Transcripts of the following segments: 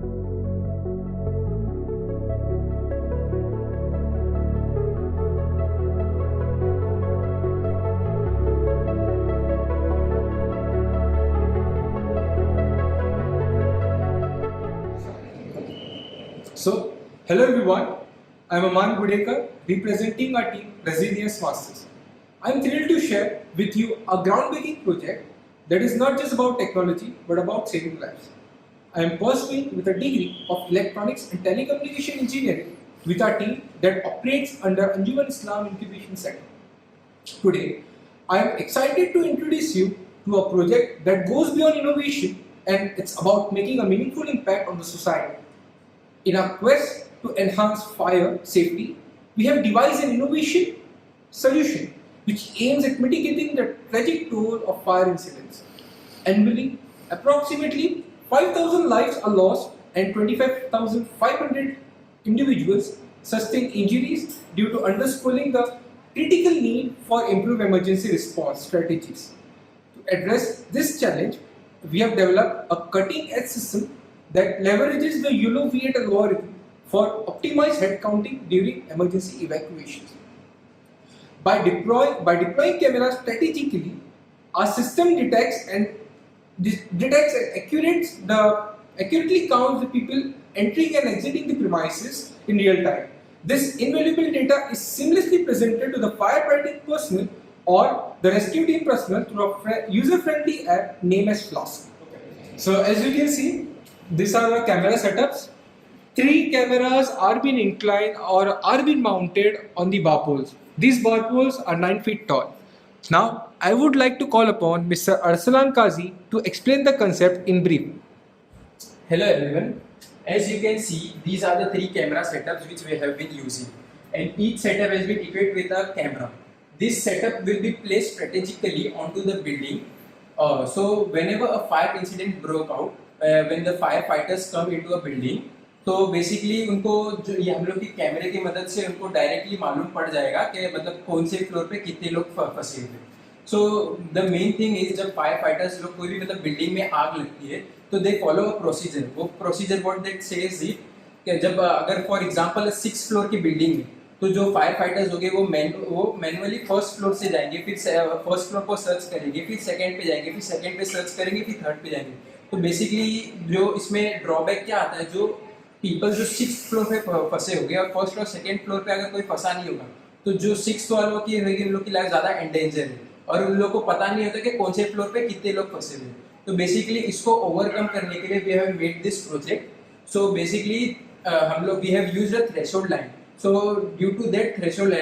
So, hello everyone. I'm Aman Gudekar, representing our team Resilience Masters. I'm thrilled to share with you a groundbreaking project that is not just about technology but about saving lives. I am pursuing with a degree of Electronics and Telecommunication Engineering with our team that operates under Anjuman Islam Incubation Center. Today, I am excited to introduce you to a project that goes beyond innovation and it's about making a meaningful impact on the society. In our quest to enhance fire safety, we have devised an innovation solution which aims at mitigating the tragic toll of fire incidents. Annually, approximately 5,000 lives are lost and 25,500 individuals sustain injuries due to underscoring the critical need for improved emergency response strategies. To address this challenge, we have developed a cutting-edge system that leverages the ULO-V8 algorithm for optimized head counting during emergency evacuations. By deploying cameras strategically, our system detects and accurately counts the people entering and exiting the premises in real time. This invaluable data is seamlessly presented to the firefighting personnel or the rescue team personnel through a user-friendly app named as Flask. So as you can see, these are the camera setups. 3 cameras are being inclined or are being mounted on the bar poles. These bar poles are 9 feet tall. Now, I would like to call upon Mr. Arsalan Kazi to explain the concept in brief. Hello everyone. As you can see, these are the 3 camera setups which we have been using, and each setup has been equipped with a camera. This setup will be placed strategically onto the building. So whenever a fire incident broke out, when the firefighters come into a building, तो basically उनको जो ये हम लोग की कैमरे की मदद से उनको डायरेक्टली मालूम पड़ जाएगा कि मतलब कौन से फ्लोर पे कितने लोग फंसे हुए. So the main thing is जब फायर फाइटर्स लोग कोई भी मतलब बिल्डिंग में आग लगती है तो दे फॉलो अ प्रोसीजर. वो procedure what that says it कि जब अगर फॉर एग्जांपल 6 फ्लोर की बिल्डिंग में तो जो फायर फाइटर्स होंगे वो मैनुअली फर्स्ट फ्लोर से जाएंगे, फिर फर्स्ट फ्लोर को सर्च करेंगे, फिर सेकंड पे जाएंगे, फिर सेकंड पे सर्च करेंगे, फिर थर्ड पे जाएंगे. तो बेसिकली जो इसमें ड्रॉबैक क्या आता है, जो पीपल जो 6 फ्लोर पे फंसे होंगे और फर्स्ट और सेकंड फ्लोर पे अगर कोई फंसा नहीं होगा तो जो 6 वालों की होगी उन लोग की लाइफ ज़्यादा एंडेंजर है और उन लोगों को पता नहीं होता कि कौन से फ्लोर पे कितने लोग फंसे हुए. तो बेसिकली इसको ओवरकम करने के लिए we have made this project. So basically हम लोग we have used a threshold line. So due to that threshold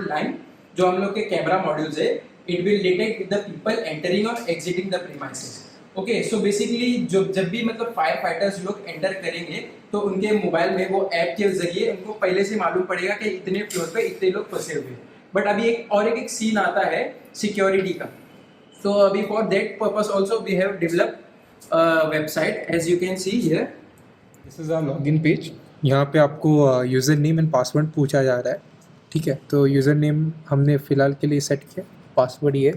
line जो हम लोग के कैमरा मॉड्यूल्स है, it will detect the people entering और exiting the premises. Okay, so basically जब भी मतलब फायर फाइटर्स लोग एंटर करेंगे तो उनके मोबाइल में वो ऐप के जरिए उनको पहले से मालूम पड़ेगा कि इतने फ्लोर पे इतने लोग फंसे हुए. बट अभी एक सीन आता है सिक्योरिटी का. सो अभी for that purpose also we have developed website as you can see here. This is our login page. यहाँ पे आपको यूज़र नेम एंड पासवर्ड पूछा जा रहा है. ठीक है, तो यूज़र नेम हमने फ़िलहाल के लिए सेट किया, पासवर्ड ये.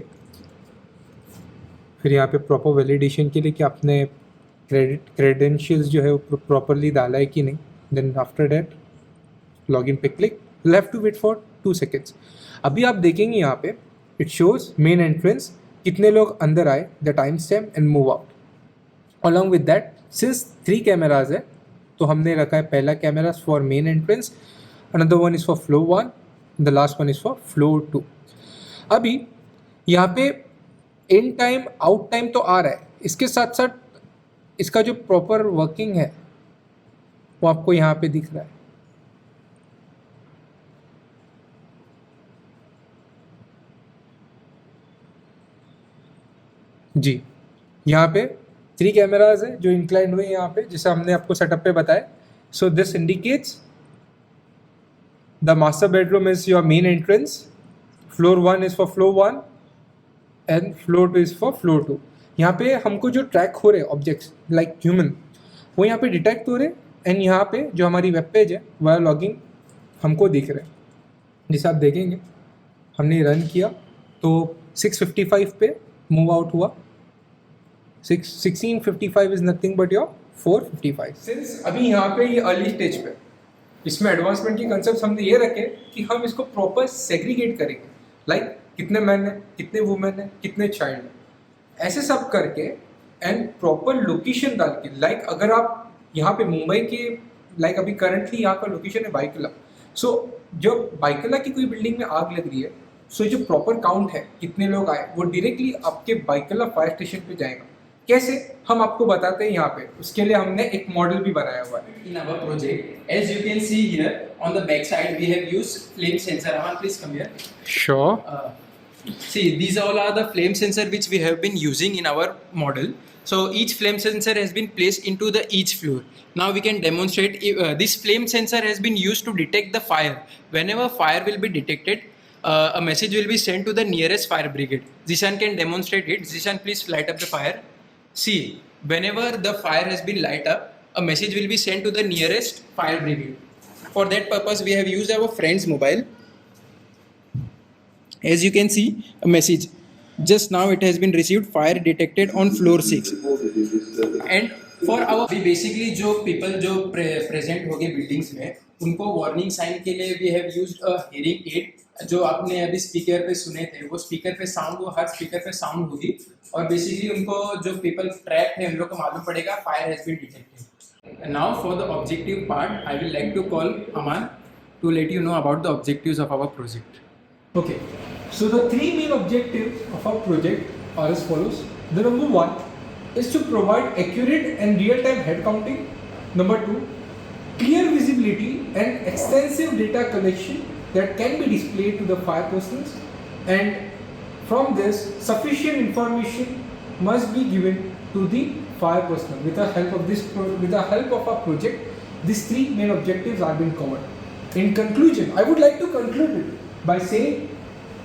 फिर यहाँ पे प्रॉपर वैलिडेशन के लिए कि आपने क्रेडेंशियल्स जो है वो प्रॉपरली डाला है कि नहीं. देन आफ्टर दैट लॉगिन पे click, left to wait for 2 seconds. अभी आप देखेंगे यहाँ पे इट शोज मेन एंट्रेंस, कितने लोग अंदर आए, the time stamp and move out. Along with that since 3 cameras है तो हमने रखा है पहला camera for main entrance, another one is for floor 1, the last one is for floor 2. अभी यहाँ पे इन टाइम आउट टाइम तो आ रहा है, इसके साथ साथ इसका जो प्रॉपर वर्किंग है वो आपको यहाँ पे दिख रहा है. जी, यहाँ पे 3 कैमराज है जो इंक्लाइंड हुए यहाँ पे, जिसे हमने आपको सेटअप पे बताया. So this indicates the master bedroom is your main entrance, floor 1 is for floor 1 and floor 2 is for floor 2. यहाँ पे हमको जो ट्रैक हो रहे ऑब्जेक्ट्स लाइक ह्यूमन वो यहाँ पे डिटेक्ट हो रहे एंड यहाँ पे जो हमारी वेब पेज है वह लॉगिंग हमको दिख रहे हैं. जिसे आप देखेंगे हमने रन किया तो 6:55 पे मूव आउट हुआ. 16:55 is nothing but your 455. Since अभी यहाँ पे ये अर्ली स्टेज पे, इसमें एडवांसमेंट की कंसेप्ट हमने ये रखे कि हम इसको प्रॉपर सेग्रीगेट करेंगे, लाइक कितने मैन है, कितने वुमेन है, कितने चाइल्ड है, ऐसे सब करके एंड प्रॉपर लोकेशन डाल के, लाइक अगर आप यहाँ पे मुंबई के, लाइक अभी करंटली यहाँ का लोकेशन है बाइकला, सो जब बाइकला की कोई बिल्डिंग में आग लग रही है, सो जो प्रॉपर काउंट है कितने लोग आए वो डायरेक्टली आपके बाइकला फायर स्टेशन पे जाएगा। कैसे, हम आपको बताते हैं यहाँ पे, उसके लिए हमने एक मॉडल भी बनाया हुआ है। In our project, as you can see here on the back side, we have used flame sensor. Aman, please come here. Sure. See, these all are the flame sensor which we have been using in our model. So each flame sensor has been placed into the each floor. Now we can demonstrate. This flame sensor has been used to detect the fire. Whenever fire will be detected, a message will be sent to the nearest fire brigade. Zishan can demonstrate it. Zishan, please light up the fire. See, whenever the fire has been light up, a message will be sent to the nearest fire brigade. For that purpose, we have used our friend's mobile. As you can see, a message. Just now it has been received, fire detected on floor 6. And for our basically जो people जो present हो गए buildings में, उनको warning sign के लिए we have used a hearing aid. जो आपने अभी स्पीकर पे सुने थे, वो स्पीकर पे साउंड, वो हर स्पीकर पे साउंड होगी और बेसिकली उनको जो पीपल ट्रैप है उन लोग को मालूम पड़ेगा fire has been detected. Now for the objective part I will like to call Aman to let you know about the objectives of our project. Okay, so the three main objectives of our project are as follows. The number one is to provide accurate and real-time head counting. Number two, clear visibility and extensive data collection that can be displayed to the fire personnel, and from this sufficient information must be given to the fire personnel. With the help of with the help of our project, these three main objectives are being covered. In conclusion, I would like to conclude it by saying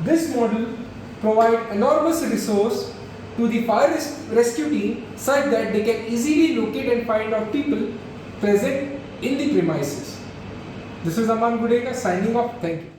this model provides enormous resource to the fire rescue team such that they can easily locate and find out people present in the premises. This is Aman Gudeka signing off. Thank you.